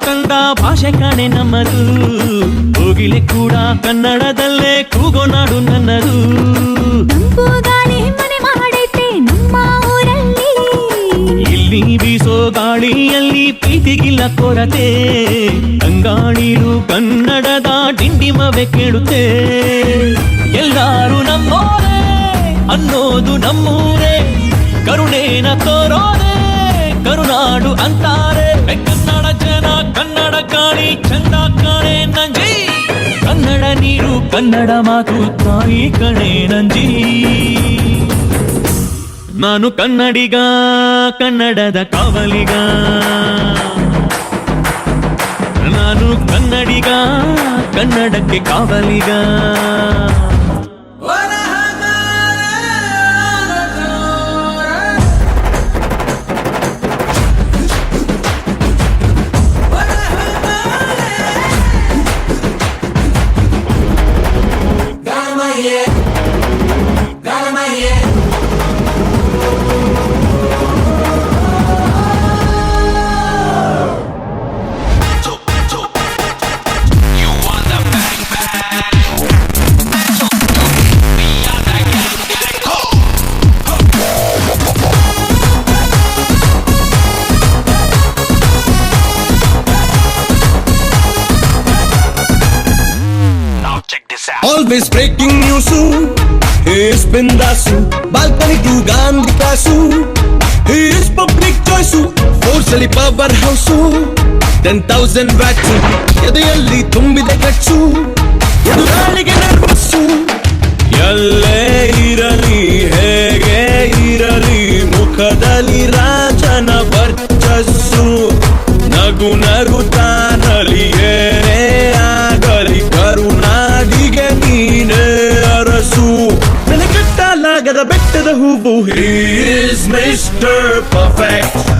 ತಂದ ಭಾಷೆ ಕಾಣೆ ನಮ್ಮದು, ಕೋಗಿಲೆ ಕೂಡ ಕನ್ನಡದಲ್ಲೇ ಕೂಗೋ ನಾಡು ನನ್ನದು. ತಂಪು ಗಾಳಿ ಮನೆ ಮಾಡೈತೆ ನಮ್ಮ ಊರಲ್ಲಿ, ಇಲ್ಲಿ ಬೀಸೋ ಗಾಳಿಯಲ್ಲಿ ಪ್ರೀತಿಗಿಲ್ಲ ಕೊರತೆ, ತಂಗಾಳಿರು ಕನ್ನಡದ ಡಿಂಡಿಮವೆ ಕೇಳುತ್ತೆ. ಎಲ್ಲಾರು ನಮ್ಮೋರೇ ಅನ್ನೋದು ನಮ್ಮೂರೇ, ಕರುಣೇನ ತೋರೋದೆ ಕರುನಾಡು ಅಂತಾರೆ. ಕನ್ನಡ ಜನ ಕನ್ನಡ ಗಾಳಿ ಚಂದ ಕಾಣೆ ನಂಜಿ, ಕನ್ನಡ ನೀರು ಕನ್ನಡ ಮಾತು ತಾಯಿ ಕಣೆ ನಂಜಿ. ನಾನು ಕನ್ನಡಿಗ ಕನ್ನಡದ ಕಾವಲಿಗ, ನಾನು ಕನ್ನಡಿಗ ಕನ್ನಡಕ್ಕೆ ಕಾವಲಿಗ. Always breaking news, he is Bindasu, balcony to Gandhi Passu, he is public choice, forcefully powerhouse, 10,000 watts, ಎದೆಯಲ್ಲಿ ತುಂಬಿದ ಗಚ್ಚು, ಎದುರಾಳಿಗೆ ನರ್ವಸ್ಸು. ಎಲ್ಲೇ ಇರಲಿ ಹೇಗೆ ಇರಲಿ ಮುಖದಲ್ಲಿ ರಾಜನ ವರ್ಚಸ್ಸು, ನಗು ನಗುತ್ತಾನಲಿ ಏನೇ ಆಗಲಿ ಕರುನಾಡಿಗೆ ನೀನೇ ಅರಸು. ಬೆಲೆ ಕಟ್ಟಲಾಗದ ಬೆಟ್ಟದ ಹೂವು, he is Mr. Perfect.